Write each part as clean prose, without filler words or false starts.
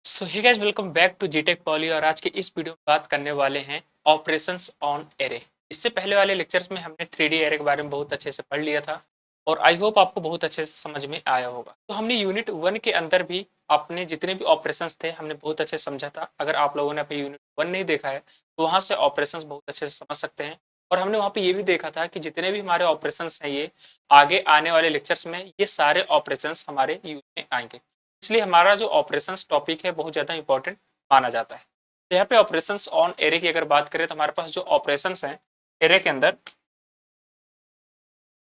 So hey guys, welcome back to G Tech poly. और आज के इस वीडियो में बात करने वाले हैं ऑपरेशंस ऑन एरे। इससे पहले वाले लेक्चर्स में हमने 3D एरे के बारे में बहुत अच्छे से पढ़ लिया था और आई होप आपको बहुत अच्छे से समझ में आया होगा। तो हमने यूनिट 1 के अंदर भी अपने जितने भी ऑपरेशंस थे हमने बहुत अच्छे से समझा था। अगर आप लोगों ने अपने यूनिट 1 नहीं देखा है तो वहाँ से ऑपरेशंस बहुत अच्छे से समझ सकते हैं। और हमने वहाँ पे ये भी देखा था कि जितने भी हमारे ऑपरेशंस हैं ये आगे आने वाले लेक्चर्स में ये सारे ऑपरेशंस हमारे यूज में आएंगे। इसलिए हमारा जो ऑपरेशंस टॉपिक है बहुत ज़्यादा इंपॉर्टेंट माना जाता है। तो यहाँ पे ऑपरेशंस ऑन एरे की अगर बात करें तो हमारे पास जो ऑपरेशंस हैं एरे के अंदर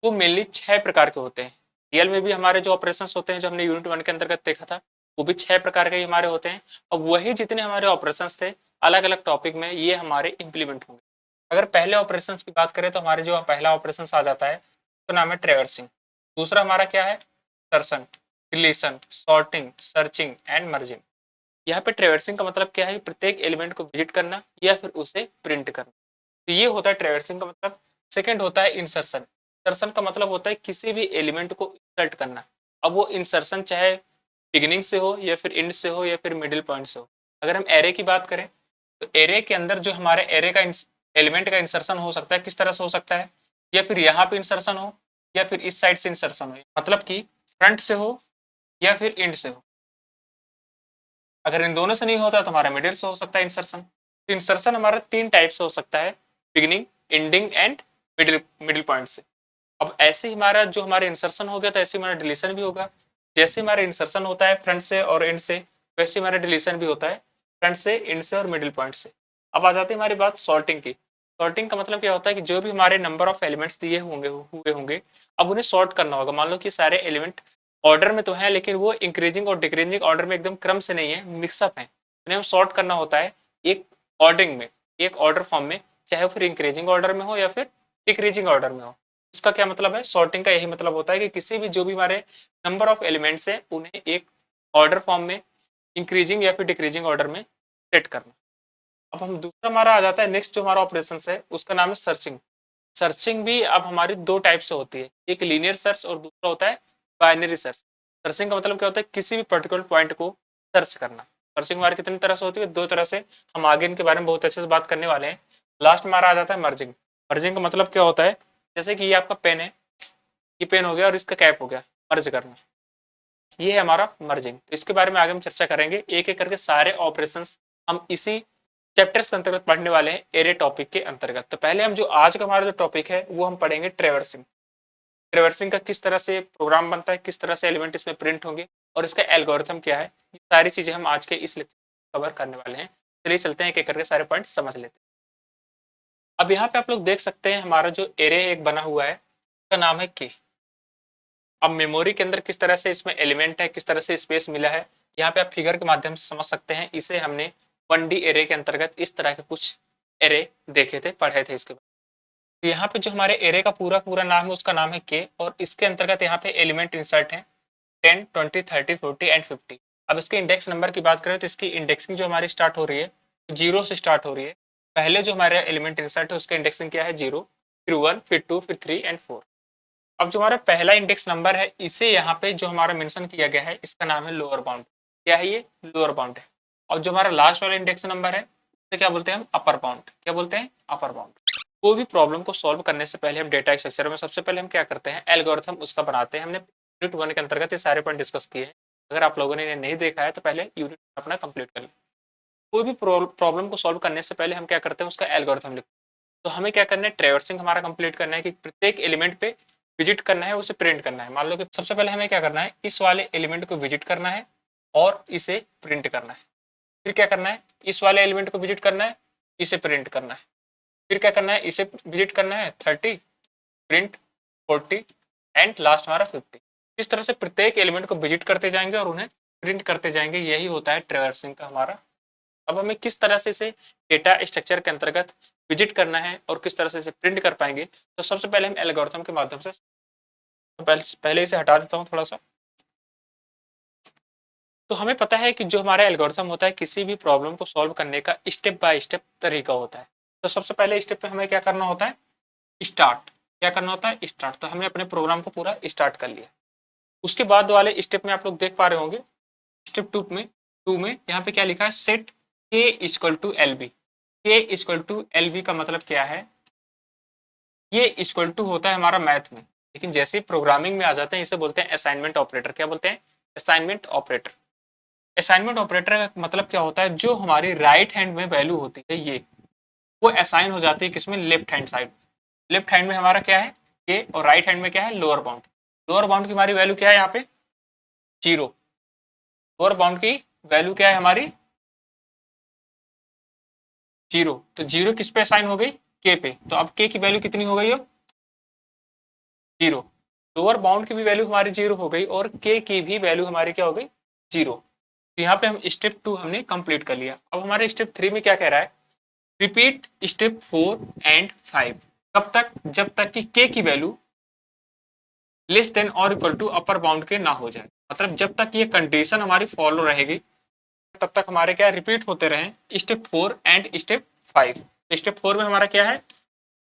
वो मेनली 6 प्रकार के होते हैं। रियल में भी हमारे जो ऑपरेशंस होते हैं जो हमने यूनिट 1 के अंतर्गत देखा था वो भी 6 प्रकार के ही हमारे होते हैं। अब वही जितने हमारे ऑपरेशंस थे अलग अलग टॉपिक में ये हमारे इंप्लीमेंट होंगे। अगर पहले ऑपरेशंस की बात करें तो हमारे जो पहला ऑपरेशन आ जाता है तो नाम है ट्रेवर्सिंग। दूसरा हमारा क्या है? Insertion, deletion, sorting, searching and merging. यहाँ पे ट्रेवर्सिंग का मतलब क्या है? प्रत्येक एलिमेंट को विजिट करना या फिर उसे प्रिंट करना। तो ये होता है ट्रेवर्सिंग का मतलब। सेकंड होता है इंसर्शन। इंसर्शन का मतलब होता है किसी भी एलिमेंट को इंसर्ट करना। अब वो इंसर्शन चाहे बिगिनिंग से हो या फिर एंड से हो या फिर मिडिल पॉइंट से हो। अगर हम एरे की बात करें तो एरे के अंदर जो हमारे एरे का एलिमेंट का इंसर्शन हो सकता है किस तरह से हो सकता है? या फिर यहाँ पे इंसर्शन हो या फिर इस साइड से इंसर्शन हो, मतलब कि फ्रंट से हो या फिर एंड से हो। अगर इन दोनों से नहीं होता तो हमारा मिडिल से हो सकता है इंसर्शन। तो इंसर्शन हमारा 3 टाइप से हो सकता है, beginning, ending and middle middle point से। अब ऐसे ही हमारा जो हमारे इंसर्शन हो गया तो ऐसे हमारा डिलीशन भी होगा। जैसे हमारा इंसर्शन होता है फ्रंट से और एंड से वैसे हमारा डिलीशन भी होता है फ्रंट से, एंड से और मिडिल पॉइंट से। अब आ जाती है हमारी बात सॉर्टिंग की। सॉर्टिंग का मतलब क्या होता है कि जो भी हमारे नंबर ऑफ एलिमेंट्स दिए हुए होंगे अब उन्हें सॉर्ट करना होगा। मान लो कि सारे एलिमेंट ऑर्डर में तो है लेकिन वो इंक्रीजिंग और डिक्रीजिंग ऑर्डर में एकदम क्रम से नहीं है, मिक्सअप है। उन्हें हम सॉर्ट करना होता है एक ऑर्डरिंग में, एक ऑर्डर फॉर्म में, चाहे वो फिर इंक्रीजिंग ऑर्डर में हो या फिर डिक्रीजिंग ऑर्डर में हो। इसका क्या मतलब है? सॉर्टिंग का यही मतलब होता है कि किसी भी जो भी हमारे नंबर ऑफ एलिमेंट्स है उन्हें एक ऑर्डर फॉर्म में इंक्रीजिंग या फिर डिक्रीजिंग ऑर्डर में सेट करना। अब हम दूसरा हमारा आ जाता है, नेक्स्ट जो हमारा ऑपरेशन है उसका नाम है सर्चिंग। सर्चिंग भी अब हमारी 2 टाइप से होती है, एक लीनियर सर्च और दूसरा होता है बाइनरी सर्च। सर्चिंग का मतलब क्या होता है? किसी भी पर्टिकुलर पॉइंट को सर्च करना। सर्चिंग हमारी कितनी तरह से होती है? 2 तरह से। हम आगे इनके बारे में बहुत अच्छे से बात करने वाले हैं। लास्ट में हमारा आ जाता है मर्जिंग। मर्जिंग का मतलब क्या होता है? जैसे कि ये आपका पेन है, ये पेन हो गया और इसका कैप हो गया, मर्ज करना, ये है हमारा मर्जिंग। तो इसके बारे में आगे हम चर्चा करेंगे, एक एक करके सारे ऑपरेशंस हम इसी चैप्टर्स के अंतर्गत पढ़ने वाले हैं एरे टॉपिक के अंतर्गत। तो पहले हम जो आज का हमारा जो टॉपिक है वो हम पढ़ेंगे ट्रेवर्सिंग। ट्रेवर्सिंग का किस तरह से प्रोग्राम बनता है, किस तरह से एलिमेंट इसमें प्रिंट होंगे और इसका एल्गोरिथम क्या है, ये सारी चीजें हम आज के इस लेक्चर कवर करने वाले हैं। चलिए चलते हैं, एक एक करके सारे पॉइंट समझ लेते हैं। अब यहाँ पे आप लोग देख सकते हैं हमारा जो एरे एक बना हुआ है उसका नाम है के। अब मेमोरी के अंदर किस तरह से इसमें एलिमेंट है, किस तरह से स्पेस मिला है, यहाँ पे आप फिगर के माध्यम से समझ सकते हैं। इसे हमने 1D एरे के अंतर्गत इस तरह के कुछ एरे देखे थे, पढ़े थे इसके बाद। तो यहाँ पे जो हमारे एरे का पूरा पूरा नाम है उसका नाम है के और इसके अंतर्गत यहाँ पे एलिमेंट इंसर्ट है 10, 20, 30, 40 एंड 50। अब इसके इंडेक्स नंबर की बात करें तो इसकी इंडेक्सिंग जो हमारी स्टार्ट हो रही है 0 से स्टार्ट हो रही है। पहले जो हमारे एलिमेंट इंसर्ट है उसका इंडेक्सिंग क्या है? 0, फिर 1, फिर 2, फिर 3 एंड 4। अब जो हमारा पहला इंडेक्स नंबर है इसे यहाँ पे जो हमारा मेंशन किया गया है इसका नाम है लोअर बाउंड। क्या है ये? लोअर बाउंड है। और जो हमारा लास्ट वाला इंडेक्स नंबर है उसे क्या बोलते हैं हम? Upper bound. क्या बोलते हैं? Upper bound. कोई भी प्रॉब्लम को सॉल्व करने से पहले हम डेटा स्ट्रक्चर में सबसे पहले हम क्या करते हैं? एल्गोरिथम उसका बनाते हैं। हमने यूनिट 1 के अंतर्गत ये सारे पॉइंट डिस्कस किए हैं। अगर आप लोगों ने इन्हें नहीं देखा है तो पहले यूनिट अपना कंप्लीट कर लें। कोई भी प्रॉब्लम को सॉल्व करने से पहले हम क्या करते हैं? उसका एल्गोरिथम लिखते हैं। तो हमें क्या करना है? ट्रेवर्सिंग हमारा कंप्लीट करना है कि प्रत्येक एलिमेंट पे विजिट करना है, उसे प्रिंट करना है। मान लो कि सबसे पहले हमें क्या करना है? इस वाले एलिमेंट को विजिट करना है और इसे प्रिंट करना है। फिर क्या करना है? इस वाले एलिमेंट को विजिट करना है, इसे प्रिंट करना है। फिर क्या करना है? इसे विजिट करना है 30, प्रिंट 40 एंड लास्ट हमारा 50। इस तरह से प्रत्येक एलिमेंट को विजिट करते जाएंगे और उन्हें प्रिंट करते जाएंगे। यही होता है ट्रेवर्सिंग का हमारा। अब हमें किस तरह से इसे डेटा स्ट्रक्चर के अंतर्गत विजिट करना है और किस तरह से इसे प्रिंट कर पाएंगे, तो सबसे पहले हम एल्गोरिथम के माध्यम से, तो पहले इसे हटा देता हूँ थोड़ा सा। तो हमें पता है कि जो हमारा एल्गोरिथम होता है किसी भी प्रॉब्लम को सॉल्व करने का स्टेप बाय स्टेप तरीका होता है। तो सबसे पहले स्टेप पे हमें क्या करना होता है? स्टार्ट। क्या करना होता है? स्टार्ट। तो हमने अपने प्रोग्राम को पूरा स्टार्ट कर लिया। उसके बाद वाले स्टेप में आप लोग देख पा रहे होंगे, स्टेप 2 में 2 में यहाँ पे क्या लिखा है, सेट के इक्वल टू एल बी। के इक्वल टू एल बी का मतलब क्या है, ये इक्वल टू होता है हमारा मैथ में, लेकिन जैसे ही प्रोग्रामिंग में आ जाते हैं इसे बोलते हैं असाइनमेंट ऑपरेटर। क्या बोलते हैं, असाइनमेंट ऑपरेटर। असाइनमेंट ऑपरेटर का मतलब क्या होता है, जो हमारी राइट हैंड में वैल्यू होती है ये, वो असाइन हो जाती है किसमें, left hand side. Left hand में हमारा क्या है के, और राइट हैंड में क्या है, लोअर बाउंड। लोअर बाउंड की हमारी वैल्यू क्या है यहाँ पे, जीरो। लोअर बाउंड की वैल्यू क्या है हमारी, जीरो। तो जीरो किस पे असाइन हो गई, के पे। तो अब के की वैल्यू कितनी हो गई, अब जीरो। लोअर बाउंड की भी वैल्यू हमारी जीरो हो गई और के की भी वैल्यू हमारी क्या हो गई, जीरो। तो यहाँ पे हम स्टेप 2 हमने कंप्लीट कर लिया। अब हमारे स्टेप 3 में क्या कह रहा है, रिपीट स्टेप 4 एंड 5। कब तक, जब तक कि के की वैल्यू लेस देन और इक्वल टू अपर बाउंड के ना हो जाए। मतलब जब तक ये कंडीशन हमारी फॉलो रहेगी तब तक हमारे क्या रिपीट होते रहे स्टेप 4 एंड स्टेप 5। स्टेप 4 में हमारा क्या है,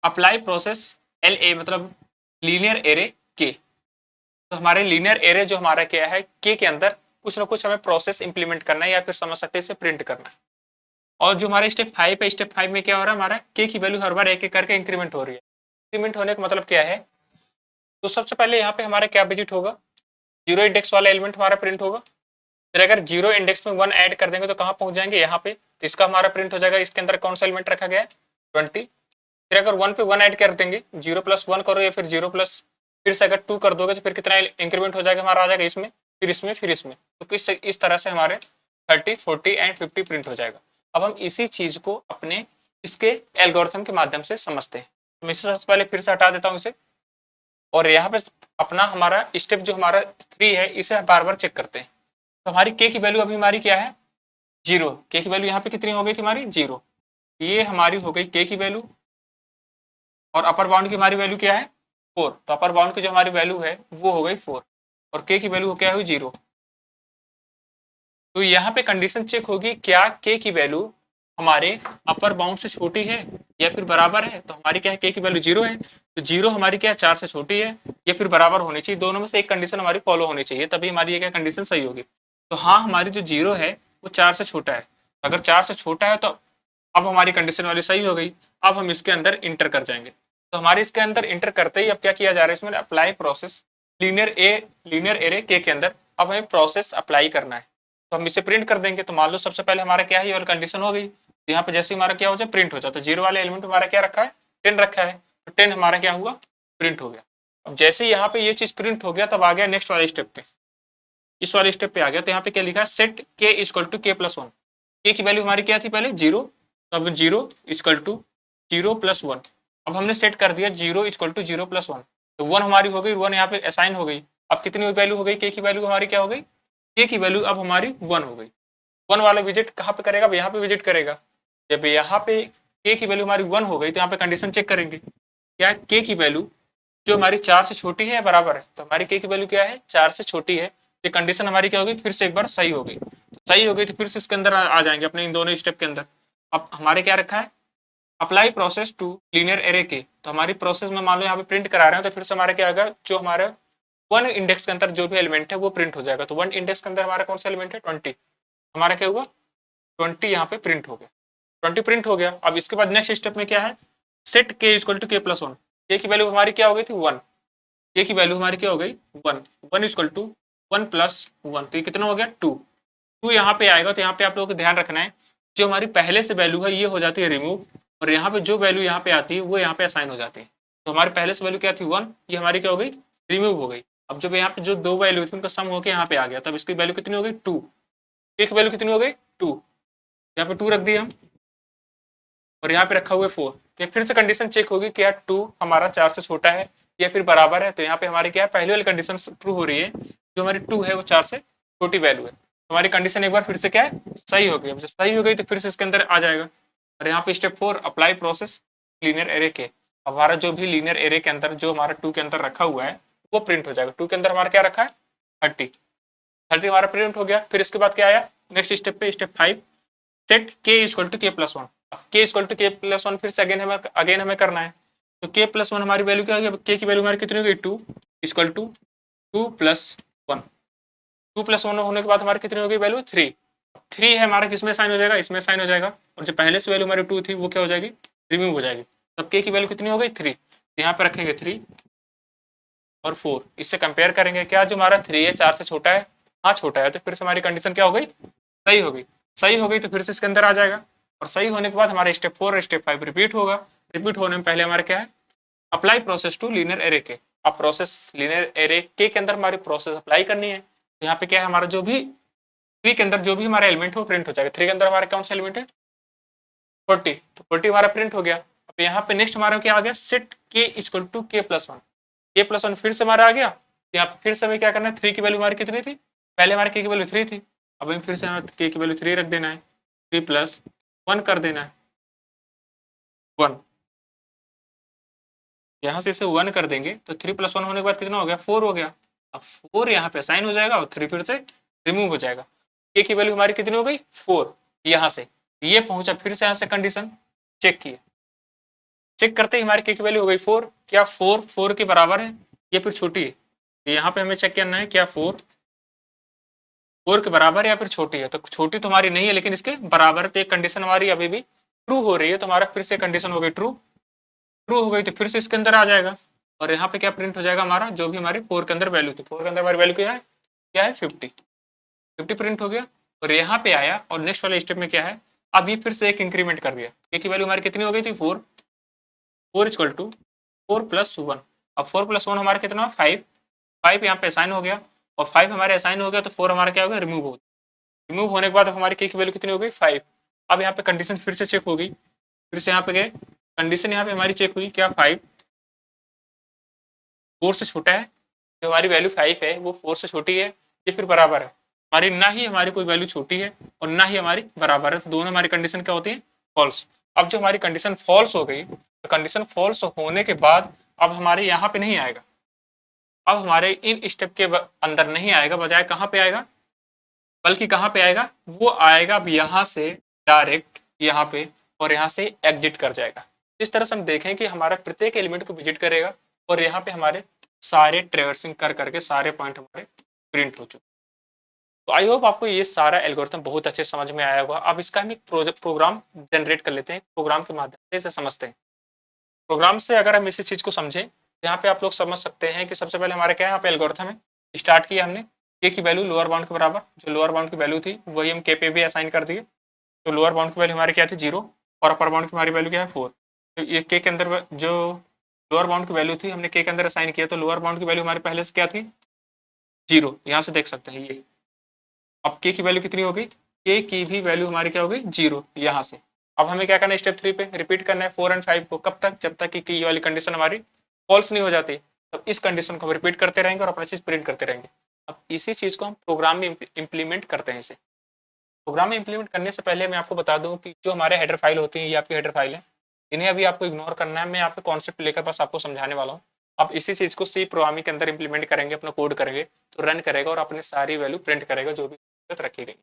अप्लाई प्रोसेस एल ए, मतलब लीनियर एरे के। तो हमारे लीनियर एरे जो हमारा क्या है, के अंदर कुछ ना कुछ हमें प्रोसेस इंप्लीमेंट करना है, या फिर समझ सकते हैं इसे प्रिंट करना है। और जो हमारे स्टेप 5 है, स्टेप 5 में क्या हो रहा है, हमारा के की वैल्यू हर बार एक एक करके इंक्रीमेंट हो रही है। इंक्रीमेंट होने का मतलब क्या है, तो सबसे पहले यहाँ पे हमारा क्या विजिट होगा, जीरो इंडेक्स वाला एलिमेंट हमारा प्रिंट होगा। फिर अगर जीरो इंडेक्स में 1 ऐड कर देंगे तो कहाँ पहुंच जाएंगे, यहाँ पे। तो इसका हमारा प्रिंट हो जाएगा, इसके अंदर कौन सा एलिमेंट रखा गया है, 20। फिर अगर 1 पे 1 ऐड कर देंगे, 0 + 1 करो या फिर 0 प्लस, फिर से अगर 2 कर दोगे तो फिर कितना इंक्रीमेंट हो जाएगा हमारा, आ जाएगा इसमें, फिर इसमें, फिर इसमें। तो इस तरह से हमारे 30, 40 एंड 50 प्रिंट हो जाएगा। अब हम इसी चीज को अपने इसके एल्गोरिथम के माध्यम से समझते हैं। तो मैं इसे सबसे पहले फिर से हटा देता हूँ इसे, और यहाँ पे अपना हमारा स्टेप जो हमारा 3 है इसे बार बार चेक करते हैं। तो हमारी के की वैल्यू अभी हमारी क्या है, जीरो। के की वैल्यू यहाँ पे कितनी हो गई थी हमारी, जीरो। ये हमारी हो गई के की वैल्यू, और अपर बाउंड की हमारी वैल्यू क्या है, 4। तो अपर बाउंड की जो हमारी वैल्यू है वो हो गई 4, और के की वैल्यू क्या हुई, जीरो। तो यहाँ पे कंडीशन चेक होगी, क्या के की वैल्यू हमारे अपर बाउंड से छोटी है या फिर बराबर है। तो हमारी क्या है, के की वैल्यू जीरो है, तो जीरो हमारी क्या है, 4 से छोटी है या फिर बराबर होनी चाहिए। दोनों में से एक कंडीशन हमारी फॉलो होनी चाहिए, तभी हमारी ये क्या कंडीशन सही होगी। तो हाँ, हमारी जो जीरो है वो 4 से छोटा है। अगर 4 से छोटा है तो अब हमारी कंडीशन वाली सही हो गई। अब हम इसके अंदर इंटर कर जाएंगे। तो हमारे इसके अंदर इंटर करते ही अब क्या किया जा रहा है, इसमें अप्लाई प्रोसेस लीनियर एरे के अंदर अब हमें प्रोसेस अप्लाई करना है। तो हम इसे प्रिंट कर देंगे। तो मान लो सबसे पहले हमारा क्या है, ये वाली कंडीशन हो गई। तो यहाँ पे जैसे हमारा क्या हो जाए, प्रिंट हो जाए। तो जीरो वाले एलिमेंट हमारा क्या रखा है, 10 रखा है। तो 10 हमारा क्या हुआ, प्रिंट हो गया। अब जैसे यहाँ पे ये चीज प्रिंट हो गया, तब आ गया नेक्स्ट वाले स्टेप पे। इस वाले स्टेप पे आ गया। तो यहाँ पे क्या लिखा है, सेट के इक्वल टू के प्लस 1। के की वैल्यू हमारी क्या थी पहले, जीरो। तो अब जीरो इक्वल टू 0 + 1। अब हमने सेट कर दिया 0 इक्वल टू 0 + 1। तो 1 हमारी हो गई, 1 यहाँ पे असाइन हो गई। अब कितनी वैल्यू हो गई, के की वैल्यू हमारी क्या हो गई, के की वैल्यू अब हमारी 1 हो गई। 1 वाला विजिट कहाँ पे करेगा, यहाँ पे विजिट करेगा। जब यहाँ पे के की वैल्यू हमारी 1 हो गई तो यहाँ पे कंडीशन चेक करेंगे, क्या के की वैल्यू जो हमारी 4 से छोटी है या बराबर है। तो हमारी के की वैल्यू क्या है, 4 से छोटी है। ये कंडीशन हमारी क्या होगी, फिर से एक बार सही हो गई। तो सही हो गई तो फिर से इसके अंदर आ जाएंगे अपने इन दोनों स्टेप के अंदर। अब हमारे क्या रखा है, apply process to linear array के। तो हमारी प्रोसेस में मान लो यहाँ पे प्रिंट करा रहे हैं, तो फिर से हमारा क्या होगा, जो हमारा 1 इंडेक्स के अंदर जो भी एलिमेंट है वो प्रिंट हो जाएगा। तो 1 इंडेक्स के अंदर हमारा कौन सा एलिमेंट है, 20। हमारा क्या हुआ, 20 यहाँ पे प्रिंट हो गया। 20 प्रिंट हो गया। अब इसके बाद नेक्स्ट स्टेप में क्या है, सेट के इक्वल टू के प्लस 1। के की वैल्यू हमारी क्या हो गई थी, 1। के की वैल्यू हमारी क्या हो गई, 1। 1 इक्वल टू 1 + 1। तो ये कितना हो गया, 2। 2 यहाँ पे आएगा। तो यहाँ पे आप लोगों को ध्यान रखना है, जो हमारी पहले से वैल्यू है ये हो जाती है रिमूव, और यहाँ पे जो वैल्यू यहाँ पे आती है वो यहाँ पे असाइन हो जाती है। तो हमारे पहले से वैल्यू क्या थी, 1, ये हमारी क्या हो गई, रिमूव हो गई। अब जब यहाँ पे जो दो वैल्यू थी उनका सम होकर यहाँ पे आ गया, तब इसकी वैल्यू कितनी हो गई, 2। एक वैल्यू कितनी हो गई, 2। यहाँ पे 2 रख दिया हम, और यहाँ पे रखा हुआ है 4। तो फिर से कंडीशन चेक होगी, क्या 2 हमारा 4 से छोटा है या फिर बराबर है। तो यहाँ पे हमारी क्या है, पहली वाली कंडीशन ट्रू हो रही है, जो हमारी 2 है वो 4 से छोटी वैल्यू है। हमारी कंडीशन एक बार फिर से क्या है, सही हो गई। अब जब सही हो गई तो फिर से इसके अंदर आ जाएगा। और यहाँ पे step 4, apply process linear array के। हमारा जो भी लीनियर एरे के अंदर जो हमारा 2 के अंदर रखा हुआ है वो प्रिंट हो जाएगा। 2 के अंदर हमारा क्या रखा है, 30। 30 हमारा प्रिंट हो गया। फिर इसके बाद क्या आया, नेक्स्ट स्टेप पे स्टेप 5, सेट के इक्वल टू के प्लस 1। के इक्वल टू के प्लस 1 फिर से अगेन हमें करना है। तो के प्लस 1 हमारी वैल्यू क्या होगी, के की वैल्यू हमारी कितनी हो गई, 2 इक्वल टू 2 + 1। 2 + 1 होने के बाद हमारी कितनी हो गई वैल्यू, 3। 3 है हमारा किसमें साइन हो जाएगा, इसमें साइन हो जाएगा, और जो पहले से वैल्यू हमारी 2 थी वो क्या हो जाएगी, रिमूव हो जाएगी। तब के की वैल्यू कितनी हो गई 3, यहाँ पे रखेंगे 3 और 4, इससे कंपेयर करेंगे, क्या जो हमारा 3 है 4 से छोटा है, हाँ छोटा है, तो फिर से हमारी कंडीशन क्या हो गई, सही हो गई। सही हो गई तो फिर से इसके अंदर आ जाएगा, और सही होने के बाद हमारा स्टेप 4 और स्टेप 5 रिपीट होगा। रिपीट होने में पहले हमारा क्या है, apply process to linear array के। अब प्रोसेस लीनियर एरे के अंदर हमारी प्रोसेस अप्लाई करनी है। तो यहाँ पे क्या है, हमारा जो भी 3 के अंदर जो भी हमारा एलिमेंट हो प्रिंट हो जाएगा। 3 के अंदर हमारा कौन सा एलिमेंट है, 40, तो 40 हमारा प्रिंट हो गया। अब यहाँ पे नेक्स्ट हमारा क्या आ गया, सेट के इक्वल टू के प्लस वन, के प्लस वन फिर से हमारा आ गया। तो यहाँ पे फिर से हमें क्या करना है, 3 की वैल्यू हमारी कितनी थी, पहले हमारे के की वैल्यू 3 थी, अब हमें फिर से के की वैल्यू 3 रख देना है, 3 प्लस 1 कर देना है 1, यहाँ से इसे 1 कर देंगे तो 3 प्लस 1 होने के बाद कितना हो गया, 4 हो गया। अब 4 यहाँ पे साइन हो जाएगा और 3 फिर से रिमूव हो जाएगा। के की वैल्यू हमारी कितनी हो गई 4, यहाँ से ये पहुंचा, फिर से यहाँ से कंडीशन चेक किए, चेक करते ही हमारी के की वैल्यू हो गई 4, क्या 4 के बराबर है या फिर छोटी है, यहाँ पे हमें चेक करना है क्या 4 के बराबर है या फिर छोटी है। तो छोटी तो हमारी नहीं है लेकिन इसके बराबर है, तो एक कंडीशन हमारी अभी भी ट्रू हो रही है, तो हमारा फिर से कंडीशन हो गई ट्रू। ट्रू हो गई तो फिर से इसके अंदर आ जाएगा, और यहाँ पे क्या प्रिंट हो जाएगा, हमारा जो भी हमारी 4 के अंदर वैल्यू थी, 4 के अंदर हमारी वैल्यू क्या है 50, 50 प्रिंट हो गया। और यहाँ पे आया और नेक्स्ट वाले स्टेप में क्या है, अब ये फिर से एक इंक्रीमेंट कर दिया, ए की वैल्यू हमारी कितनी हो गई थी 4, 4 इक्वल टू 4 प्लस 1। अब 4 प्लस 1 हमारा कितना 5, 5 यहाँ पे असाइन हो गया, और 5 हमारे असाइन हो गया तो 4 हमारा क्या हो गया, रिमूव हो गया। रिमूव होने के बाद अब हमारी के की वैल्यू कितनी हो गई 5। अब यहाँ पे कंडीशन फिर से चेक होगी, फिर से यहाँ पे गए, कंडीशन यहाँ पे हमारी चेक हुई क्या 5 4 से छोटा है, जो हमारी वैल्यू 5 है वो 4 से छोटी है, ये फिर बराबर है हमारी, ना ही हमारी कोई वैल्यू छोटी है और ना ही हमारी बराबर है, तो दोनों हमारी कंडीशन क्या होती है, फॉल्स। अब जो हमारी कंडीशन फॉल्स हो गई, तो कंडीशन फॉल्स होने के बाद अब हमारे यहाँ पे नहीं आएगा, अब हमारे इन स्टेप के अंदर नहीं आएगा, बजाय कहाँ पे आएगा, बल्कि कहाँ पे आएगा, वो आएगा अब यहाँ से डायरेक्ट यहाँ पे, और यहाँ से एग्जिट कर जाएगा। इस तरह से हम देखें कि हमारा प्रत्येक एलिमेंट को विजिट करेगा, और यहाँ पे हमारे सारे ट्रेवर्सिंग कर करके सारे पॉइंट हमारे प्रिंट हो चुके। तो आई होप आपको ये सारा एल्गोरिथम बहुत अच्छे समझ में आया होगा। अब इसका हम एक प्रोग्राम जनरेट कर लेते हैं, प्रोग्राम के माध्यम से इसे समझते हैं। प्रोग्राम से अगर हम इसी चीज को समझें, यहाँ पे आप लोग समझ सकते हैं कि सबसे पहले हमारा क्या है, यहाँ पे एल्गोरिथम है, स्टार्ट किया हमने के की वैल्यू लोअर बाउंड के बराबर, जो लोअर बाउंड की वैल्यू थी वही हम के पे भी असाइन कर दिए। तो लोअर बाउंड की वैल्यू हमारी क्या थी 0, और अपर बाउंड की हमारी वैल्यू क्या है 4। तो ये के अंदर जो लोअर बाउंड की वैल्यू थी हमने के अंदर असाइन किया, तो लोअर बाउंड की वैल्यू हमारे पहले से क्या थी 0, यहाँ से देख सकते हैं ये। अब के की वैल्यू कितनी हो गई, के की भी वैल्यू हमारी क्या हो गई 0 यहाँ से। अब हमें क्या करना है, स्टेप 3 पे रिपीट करना है 4 एंड 5 को, कब तक, जब तक कि वाली कंडीशन हमारी फॉल्स नहीं हो जाती। तब इस कंडीशन को हम रिपीट करते रहेंगे और अपना चीज प्रिंट करते रहेंगे। अब इसी चीज को हम प्रोग्राम में इंप्लीमेंट करते हैं। इसे प्रोग्राम में इंप्लीमेंट करने से पहले मैं आपको बता दूं कि जो हमारे हेडर फाइल होती है, ये आपकी हेडर फाइल है, इन्हें अभी आपको इग्नोर करना है। मैं यहाँ पे कॉन्सेप्ट लेकर बस आपको समझाने वाला हूँ। आप इसी चीज को सी प्रोग्रामिंग के अंदर इंप्लीमेंट करेंगे, अपना कोड करेंगे तो रन करेगा और अपनी सारी वैल्यू प्रिंट करेगा जो भी रखी गई।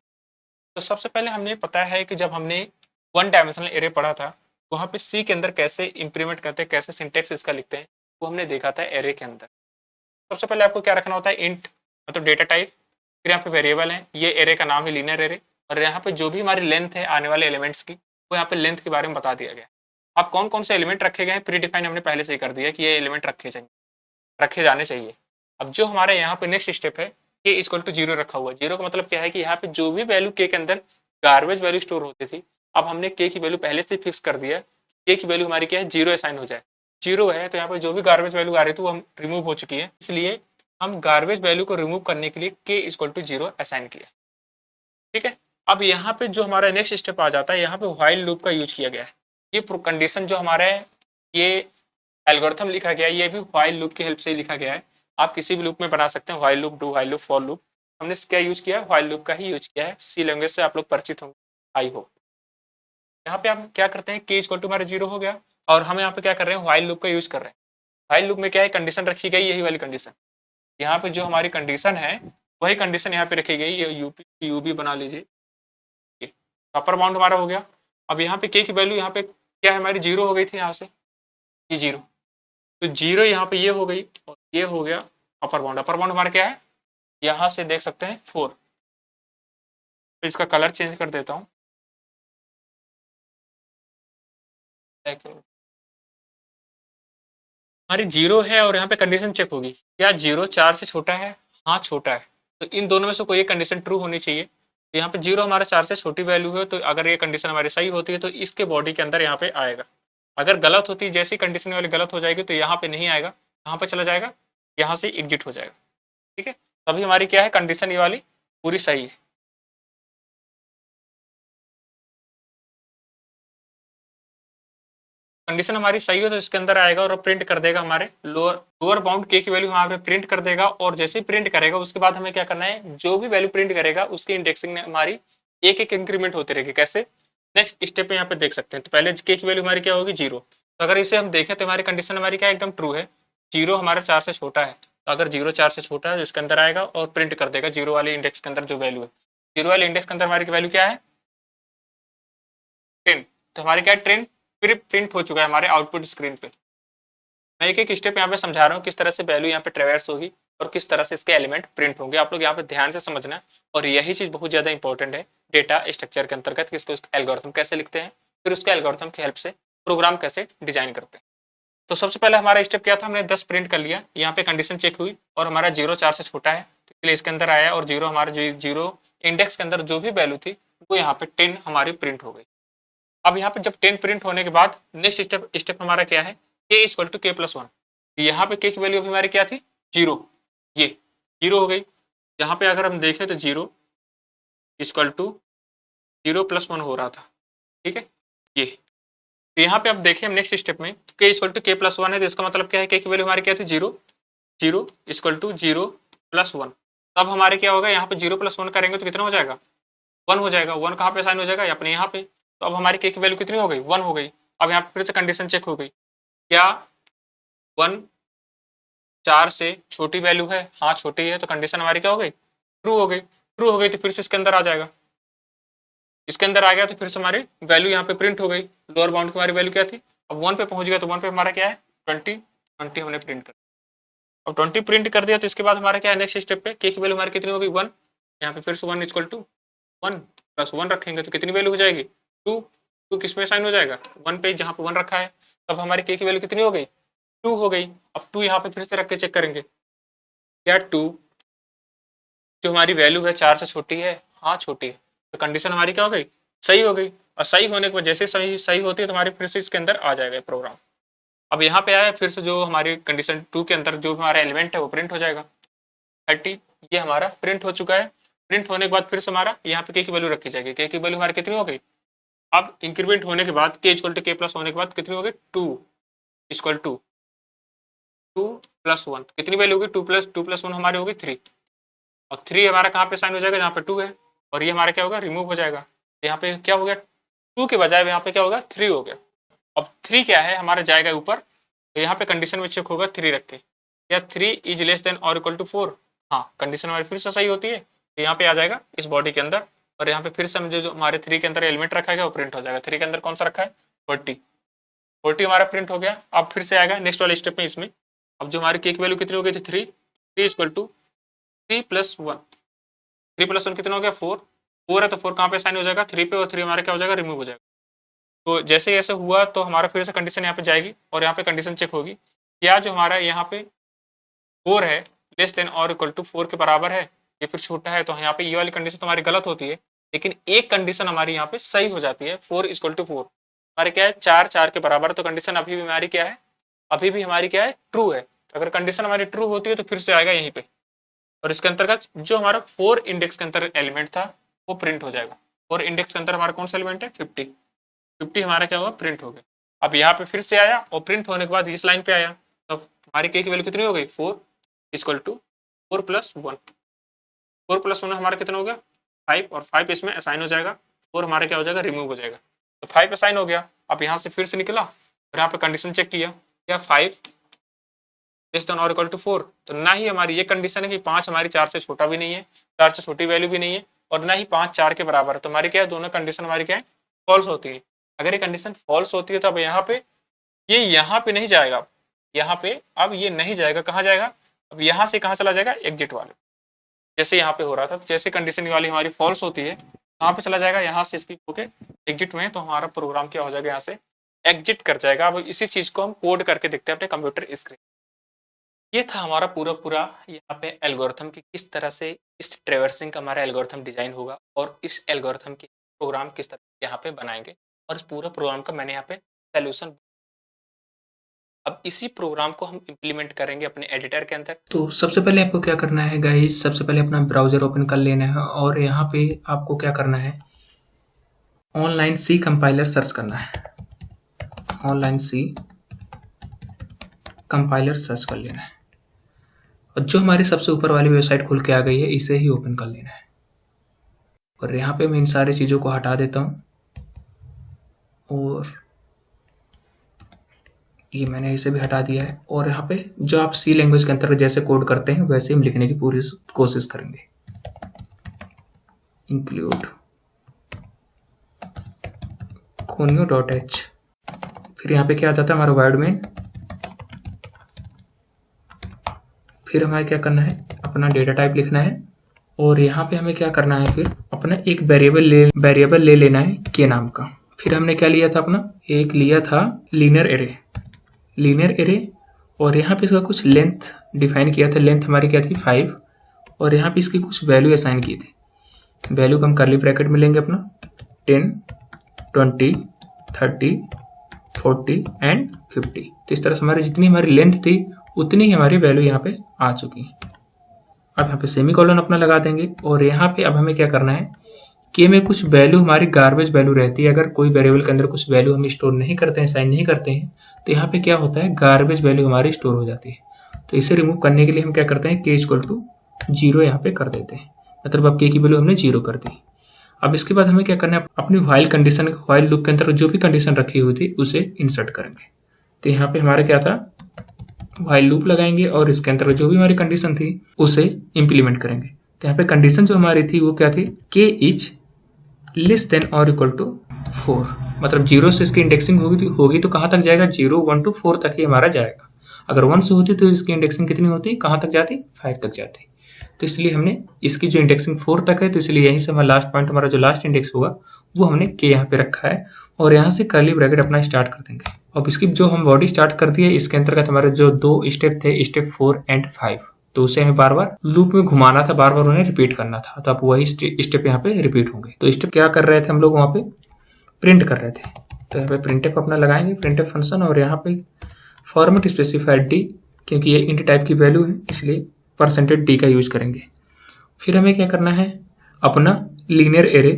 तो सबसे पहले हमने पता है कि जब हमने 1 डायमेंशनल एरे पढ़ा था, वहाँ पे सी के अंदर कैसे इंप्लीमेंट करते हैं, कैसे सिंटेक्स इसका लिखते हैं, वो हमने देखा था एरे के अंदर। सबसे पहले आपको क्या रखना होता है, इंट मतलब डेटा टाइप, फिर यहाँ पे वेरिएबल है, ये एरे का नाम है लीनियर एरे, और यहाँ पे जो भी हमारी लेंथ है आने वाले एलिमेंट्स की, वो यहाँ पे लेंथ के बारे में बता दिया गया। अब कौन कौन से एलिमेंट रखे गए हैं प्री डिफाइन हमने पहले से ही कर दिया कि ये एलिमेंट रखे जाने चाहिए। अब जो हमारे यहाँ पे नेक्स्ट स्टेप है, के इक्वल टू 0 रखा हुआ है। 0 का मतलब क्या है कि यहाँ पे जो भी वैल्यू के अंदर गार्बेज वैल्यू स्टोर होती थी, अब हमने के की वैल्यू पहले से फिक्स कर दिया, के की वैल्यू हमारी क्या है 0 असाइन हो जाए। 0 है तो यहाँ पे जो भी गार्बेज वैल्यू आ रही थी वो हम रिमूव हो चुकी है, इसलिए हम गार्बेज वैल्यू को रिमूव करने के लिए के इक्वल टू 0 असाइन किया। ठीक है, अब यहाँ पे जो हमारा नेक्स्ट स्टेप आ जाता है, यहाँ पे व्हाइल लूप का यूज किया गया है। ये कंडीशन जो हमारा है, ये एल्गोरिथम लिखा गया है, ये भी व्हाइल लूप की हेल्प से ही लिखा गया है। आप किसी भी लूप में बना सकते हैं, while loop, do while loop, for loop. हमने क्या यूज किया है, व्हाइल लूप का ही यूज किया है। सी लैंग्वेज से आप लोग परिचित होंगे आई होप। यहाँ पे आप क्या करते हैं, के इक्वल टू हमारा 0 हो गया, और हम यहाँ पे क्या कर रहे हैं, व्हाइल लूप का यूज कर रहे हैं। व्हाइल लूप में क्या है, कंडीशन रखी गई, यही वाली कंडीशन। यहाँ पे जो हमारी कंडीशन है वही कंडीशन यहाँ पे रखी गई, ये यूपी यूबी बना लीजिए। अपर बाउंड हमारा हो गया। अब यहाँ पे के की वैल्यू यहाँ पे क्या है, हमारी 0 हो गई थी, यहाँ से ये 0, तो 0 यहाँ पे ये हो गई, और ये हो गया अपर बाउंड। अपर बाउंड हमारा क्या है, यहाँ से देख सकते हैं 4। तो इसका कलर चेंज कर देता हूँ। हमारी जीरो है और यहाँ पे कंडीशन चेक होगी, क्या जीरो 4 से छोटा है? हाँ छोटा है। तो इन दोनों में से कोई एक कंडीशन ट्रू होनी चाहिए। तो यहाँ पे जीरो हमारा 4 से छोटी वैल्यू है, तो अगर ये कंडीशन हमारी सही होती है तो इसके बॉडी के अंदर यहाँ पे आएगा। अगर गलत होती है, जैसी कंडीशन वाली गलत हो जाएगी तो यहाँ पे नहीं आएगा, कहाँ पे चला जाएगा, यहाँ से एग्जिट हो जाएगा। ठीक है, तभी हमारी क्या है, कंडीशन ये वाली पूरी सही है। कंडीशन हमारी सही हो तो इसके अंदर आएगा और प्रिंट कर देगा हमारे लोअर लोअर बाउंड के की वैल्यू हमारे प्रिंट कर देगा। और जैसे ही प्रिंट करेगा उसके बाद हमें क्या करना है, जो भी वैल्यू प्रिंट करेगा उसकी इंडेक्सिंग हमारी एक एक इंक्रीमेंट होती रहेगी। कैसे, नेक्स्ट स्टेप में यहाँ पे देख सकते हैं। तो पहले के की वैल्यू हमारी क्या होगी, जीरो। तो अगर इसे हम देखें तो हमारी कंडीशन हमारी क्या एकदम ट्रू है, जीरो हमारा 4 से छोटा है। तो अगर जीरो 4 से छोटा है तो इसके अंदर आएगा और प्रिंट कर देगा जीरो वाले इंडेक्स के अंदर जो वैल्यू है। जीरो वाले इंडेक्स के अंदर हमारी वैल्यू क्या है, 10। तो हमारी क्या है, 10 फिर प्रिंट हो चुका है हमारे आउटपुट स्क्रीन पे। मैं एक एक स्टेप यहाँ पे समझा रहा हूँ किस तरह से वैल्यू यहाँ पे ट्रेवर्स होगी और किस तरह से इसके एलिमेंट प्रिंट होंगे। आप लोग यहाँ पे ध्यान से समझना है। और यही चीज बहुत ज्यादा इंपॉर्टेंट है डेटा स्ट्रक्चर के अंतर्गत, किसको एल्गोरिथम कैसे लिखते हैं, फिर उसके एल्गोरिथम की हेल्प से प्रोग्राम कैसे डिजाइन करते हैं। तो सबसे पहले हमारा स्टेप क्या था, हमने 10 प्रिंट कर लिया। यहाँ पे कंडीशन चेक हुई और हमारा जीरो 4 से छोटा है, तो इसलिए इसके अंदर आया। और जीरो हमारे जीरो इंडेक्स के अंदर जो भी वैल्यू थी वो यहाँ पे 10 हमारी प्रिंट हो गई। अब यहाँ पे जब 10 प्रिंट होने के बाद नेक्स्ट स्टेप हमारा क्या है, के इक्वल टू के प्लस वन। यहाँ पे के की वैल्यू हमारी क्या थी, जीरो, ये जीरो हो गई। यहाँ पे अगर हम देखें तो zero equal to zero plus one हो रहा था। ठीक है, ये तो यहाँ पे अब देखें हम नेक्स्ट स्टेप में, के इक्वल टू के प्लस वन है, तो इसका मतलब क्या है, के की वैल्यू हमारी क्या थी, zero, zero equal to zero plus one. तब हमारे क्या होगा, यहाँ पे जीरो प्लस वन करेंगे तो कितना हो जाएगा, वन हो जाएगा। वन कहाँ पे साइन हो जाएगा, अपने यहाँ पे। तो अब हमारी के की वैल्यू कितनी हो गई, वन हो गई। अब यहाँ पे फिर से कंडीशन चेक हो गई, क्या वन 4 से छोटी वैल्यू है, हाँ छोटी है। तो कंडीशन हमारी क्या हो गई, ट्रू हो गई। ट्रू हो गई तो फिर से इसके अंदर आ जाएगा, इसके अंदर आ गया तो फिर से हमारी वैल्यू यहाँ पे प्रिंट हो गई। लोअर बाउंड की हमारी वैल्यू क्या थी, अब वन पे पहुंच गया तो वन पे हमारा क्या है, 20, 20 हमने प्रिंट कर। अब 20 प्रिंट कर दिया तो इसके बाद हमारा क्या है, नेक्स्ट स्टेप पे के की वैल्यू हमारी कितनी हो गई, वन। यहाँ पे फिर से one equal to one plus one रखेंगे तो कितनी वैल्यू हो जाएगी, टू। टू किस में साइन हो जाएगा, वन पे, जहाँ पे वन रखा है। तब हमारी के की वैल्यू कितनी हो गई, टू हो गई। अब टू यहाँ पे फिर से रख के चेक करेंगे, क्या टू जो हमारी वैल्यू है 4 से छोटी है, हाँ छोटी है। तो कंडीशन हमारी क्या हो गई, सही हो गई। और सही होने के बाद जैसे सही सही होती है तो हमारी फिर से इसके अंदर आ जाएगा प्रोग्राम। अब यहाँ पे आया, फिर से जो हमारी कंडीशन टू के अंदर जो हमारा एलिमेंट है वो प्रिंट हो जाएगा, 30। ये हमारा प्रिंट हो चुका है। प्रिंट होने के बाद फिर से हमारा यहाँ पे के की वैल्यू रखी जाएगी। के की वैल्यू हमारी कितनी हो गई, अब इंक्रीमेंट होने के बाद के इक्वल टू के प्लस होने के बाद कितनी हो गई, two equal to two plus one. कितनी वैल्यू होगी, टू प्लस वन हमारी होगी थ्री। और थ्री हमारा कहाँ पे साइन हो जाएगा, जहाँ पे टू है। और ये हमारा क्या होगा, रिमूव हो जाएगा। यहाँ पे क्या हो गया, टू के बजाय यहाँ पे क्या होगा, थ्री हो गया। अब थ्री क्या है, हमारा जाएगा ऊपर। तो यहाँ पे कंडीशन में चेक होगा थ्री रख के, क्या थ्री इज लेस देन और इक्वल टू फोर। हाँ, कंडीशन हमारी फिर से सही होती है तो यहाँ पे आ जाएगा इस बॉडी के अंदर। और यहाँ पे फिर से जो हमारे थ्री के अंदर एलिमेंट रखा गया वो प्रिंट हो जाएगा। थ्री के अंदर कौन सा रखा है, 40। 40 हमारा प्रिंट हो गया। अब फिर से आएगा नेक्स्ट वाले स्टेप में इसमें। अब जो हमारी के की वैल्यू कितनी हो गई थी, three, three equal to three plus one. Three plus one कितना हो गया, फोर। फोर है तो फोर कहाँ पे साइन हो जाएगा, थ्री पे। और थ्री हमारा क्या हो जाएगा, रिमूव हो जाएगा। तो जैसे जैसे हुआ तो हमारा फिर से कंडीशन यहाँ पे जाएगी और यहाँ पे कंडीशन चेक होगी, क्या जो हमारा यहाँ पे फोर है लेस देन और इक्वल टू फोर के बराबर है, ये फिर छोटा है। तो यहाँ पे ये वाली कंडीशन तो हमारी गलत होती है, लेकिन एक कंडीशन हमारी यहाँ पे सही हो जाती है, फोर इक्वल टू फोर। हमारे क्या है, चार चार के बराबर। तो कंडीशन अभी भी हमारी क्या है, अभी भी हमारी क्या है, ट्रू है। तो अगर कंडीशन हमारी ट्रू होती है तो फिर से आएगा यहीं पे। और इसके अंतर्गत जो हमारा फोर इंडेक्स के अंदर एलिमेंट था वो प्रिंट हो जाएगा। फोर इंडेक्स के अंदर हमारा कौन सा एलिमेंट है, 50। 50 हमारा क्या हुआ, प्रिंट हो गया। अब यहाँ पे फिर से आया और प्रिंट होने के बाद इस लाइन पे आया। तो हमारी के की वैल्यू कितनी हो गई, four equal to four plus one. Four plus one हमारा कितना हो गया, फाइव। और फाइव इसमें असाइन हो जाएगा, फोर हमारा क्या हो जाएगा, रिमूव हो जाएगा। तो फाइव असाइन हो गया। अब यहाँ से फिर से निकला और यहाँ पे कंडीशन चेक किया, क्या फाइव लेस देन और इक्वल टू फोर। तो ना ही हमारी ये कंडीशन है कि पाँच हमारी चार से छोटा भी नहीं है, चार से छोटी वैल्यू भी नहीं है, और ना ही पाँच चार के बराबर है। तो हमारी क्या है, दोनों कंडीशन हमारी क्या है, फॉल्स होती है। अगर ये कंडीशन फॉल्स होती है तो अब यहाँ पे ये यहाँ पे नहीं जाएगा, यहाँ पे अब ये नहीं जाएगा, कहाँ जाएगा, अब यहाँ से कहाँ चला जाएगा, एग्जिट वाले। जैसे यहाँ पे हो रहा था, तो जैसे कंडीशन वाली हमारी फॉल्स होती है यहाँ पे चला जाएगा, यहाँ से इसकी ओके एग्जिट में, तो हमारा प्रोग्राम क्या हो जाएगा, यहाँ से एग्जिट कर जाएगा। अब इसी चीज को हम कोड करके देखते हैं अपने कंप्यूटर स्क्रीन। ये था हमारा पूरा यहाँ पे एल्गोरिथम की किस तरह से इस ट्रेवर्सिंग का हमारा एल्गोरिथम डिजाइन होगा और इस एल्गोरिथम की प्रोग्राम किस तरह यहाँ पे बनाएंगे, और इस पूरा प्रोग्राम का मैंने यहाँ पे सोल्यूशन। अब इसी प्रोग्राम को हम इम्प्लीमेंट करेंगे अपने एडिटर के अंदर। तो सबसे पहले आपको क्या करना है गाइस, सबसे पहले अपना ब्राउजर ओपन कर लेना है और यहाँ पे आपको क्या करना है, ऑनलाइन सी कंपाइलर सर्च करना है। ऑनलाइन सी कंपाइलर सर्च कर लेना है और जो हमारी सबसे ऊपर वाली वेबसाइट खुल के आ गई है इसे ही ओपन कर लेना है। और यहाँ पे मैं इन सारी चीज़ों को हटा देता हूँ और ये मैंने इसे भी हटा दिया है। और यहाँ पे जो आप सी लैंग्वेज के अंतर्गत जैसे कोड करते हैं वैसे हम लिखने की पूरी कोशिश करेंगे। इंक्लूड conio.h, फिर यहाँ पे क्या आ जाता है हमारा वर्ड में, फिर हमें क्या करना है, अपना डेटा टाइप लिखना है और यहाँ पे हमें क्या करना है, फिर अपना एक वेरिएबल ले लेना है के नाम का। फिर हमने क्या लिया था, अपना एक लिया था लीनियर एरे और यहाँ पे इसका कुछ लेंथ डिफाइन किया था। लेंथ हमारी क्या थी 5 और यहाँ पे इसकी कुछ वैल्यू असाइन की थी। वैल्यू को हम कर्ली ब्रैकेट में लेंगे अपना 10, 20, 30, 40 एंड 50। तो इस तरह से हमारी जितनी हमारी लेंथ थी उतनी ही हमारी वैल्यू यहाँ पे आ चुकी है। अब यहाँ पे सेमी कॉलन अपना लगा देंगे और यहाँ पे अब हमें क्या करना है कि में कुछ वैल्यू हमारी गार्बेज वैल्यू रहती है। अगर कोई वेरिएबल के अंदर कुछ वैल्यू हम स्टोर नहीं करते हैं, साइन नहीं करते हैं, तो यहाँ पे क्या होता है, गार्बेज वैल्यू हमारी स्टोर हो जाती है। तो इसे रिमूव करने के लिए हम क्या करते हैं, के इक्वल टू 0 यहाँ पे कर देते हैं, मतलब अब के की वैल्यू हमने 0 कर दी। अब इसके बाद हमें क्या करना है, अपनी व्हाइल कंडीशन, व्हाइल लूप के अंदर जो भी कंडीशन रखी हुई थी उसे इंसर्ट करेंगे। तो यहाँ पे हमारा क्या था, व्हाइल लूप लगाएंगे और इसके अंदर जो भी हमारी कंडीशन थी उसे इंप्लीमेंट करेंगे। तो यहाँ पे कंडीशन जो हमारी थी वो क्या थी, के इज लेस देन और इक्वल टू 4, मतलब 0 से इसकी इंडेक्सिंग होगी तो कहाँ तक जाएगा, 0, 1 to 4 तक ही हमारा जाएगा। अगर 1 से होती तो इसकी इंडेक्सिंग कितनी होती, कहाँ तक जाती, 5 तक जाती। तो इसलिए हमने इसकी जो इंडेक्सिंग 4 तक है, तो इसलिए यहीं से हमारा लास्ट पॉइंट, हमारा जो लास्ट इंडेक्स होगा वो हमने के यहाँ पे रखा है और यहाँ से कर्ली ब्रैकेट अपना स्टार्ट कर देंगे। अब इसकी जो हम बॉडी स्टार्ट कर दी है, इसके अंतर्गत हमारे जो 2 स्टेप थे, स्टेप 4 एंड 5, तो उसे हमें बार बार लूप में घुमाना था, बार बार उन्हें रिपीट करना था। तो अब वही स्टेप यहाँ पे रिपीट होंगे। तो स्टेप क्या कर रहे थे हम लोग, वहाँ पे प्रिंट कर रहे थे। तो यहाँ पे प्रिंटफ अपना लगाएंगे, प्रिंटफ फंक्शन, और यहाँ पे फॉर्मेट स्पेसिफाइड डी, क्योंकि ये इंट टाइप की वैल्यू है इसलिए %d का यूज करेंगे। फिर हमें क्या करना है, अपना लीनियर एरे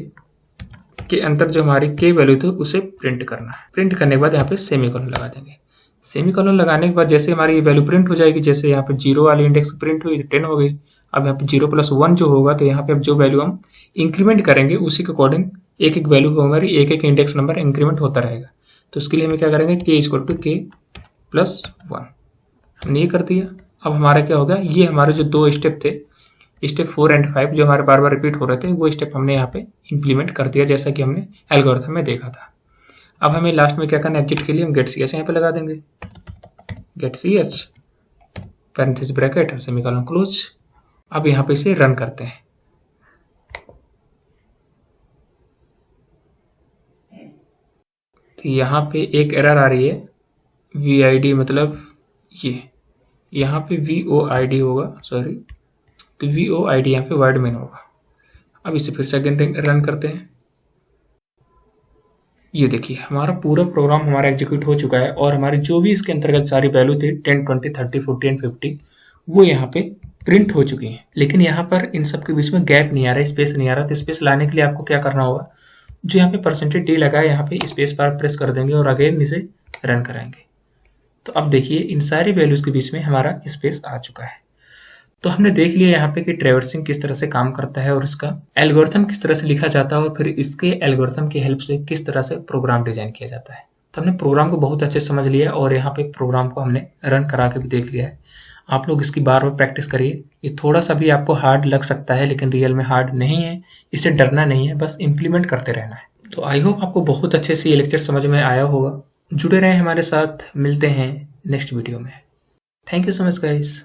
के अंदर जो हमारी के वैल्यू थी उसे प्रिंट करना है। प्रिंट करने के बाद यहाँ पे सेमीकोलन लगा देंगे। सेमीकोलन लगाने के बाद जैसे हमारी ये वैल्यू प्रिंट हो जाएगी, जैसे यहाँ पे 0 वाली इंडेक्स प्रिंट हुई 10 हो गई। अब यहाँ पे 0 + 1 जो होगा, तो यहाँ पे अब जो वैल्यू हम इंक्रीमेंट करेंगे उसी के अकॉर्डिंग एक एक वैल्यू को हमारी एक इंडेक्स नंबर इंक्रीमेंट होता रहेगा। तो उसके लिए हमें क्या करेंगे, के इक्वल टू के प्लस 1, हमने ये कर दिया। अब हमारा क्या होगा, ये हमारे जो 2 स्टेप थे, स्टेप 4 एंड 5 जो हमारे बार बार रिपीट हो रहे थे, वो स्टेप हमने यहाँ पे इंप्लीमेंट कर दिया जैसा कि हमने एल्गोरिथम में देखा था। अब हमें लास्ट में क्या करना है, एग्जिट के लिए हम गेट सी एच यहाँ पे लगा देंगे, get C H parenthesis bracket semicolon close. अब यहाँ पे इसे रन करते हैं। तो यहाँ पे एक एरर आ रही है, VID, मतलब ये यहाँ पे VOID होगा, सॉरी, तो VOID यहाँ पे वर्ड मेन होगा। अब इसे फिर से अगेन रन करते हैं। ये देखिए हमारा पूरा प्रोग्राम हमारा एग्जीक्यूट हो चुका है और हमारी जो भी इसके अंतर्गत सारी वैल्यू थी 10, 20, 30, 40 एंड 50 वो यहाँ पे प्रिंट हो चुकी हैं। लेकिन यहाँ पर इन सब के बीच में गैप नहीं आ रहा है, स्पेस नहीं आ रहा। तो स्पेस लाने के लिए आपको क्या करना होगा, जो यहाँ पे %d लगा है यहाँ पे स्पेस बार प्रेस कर देंगे और अगेन इसे रन कराएंगे। तो अब देखिए इन सारी वैल्यूज के बीच में हमारा स्पेस आ चुका है। तो हमने देख लिया यहाँ पे कि ट्रैवर्सिंग किस तरह से काम करता है और इसका एल्गोरिथम किस तरह से लिखा जाता है और फिर इसके एल्गोरिथम की हेल्प से किस तरह से प्रोग्राम डिजाइन किया जाता है। तो हमने प्रोग्राम को बहुत अच्छे से समझ लिया और यहाँ पे प्रोग्राम को हमने रन करा के भी देख लिया है। आप लोग इसकी बार बार प्रैक्टिस करिए। ये थोड़ा सा भी आपको हार्ड लग सकता है लेकिन रियल में हार्ड नहीं है, इससे डरना नहीं है, बस इम्प्लीमेंट करते रहना है। तो आई होप आपको बहुत अच्छे से ये लेक्चर समझ में आया होगा। जुड़े रहें हमारे साथ, मिलते हैं नेक्स्ट वीडियो में। Thank you so much guys.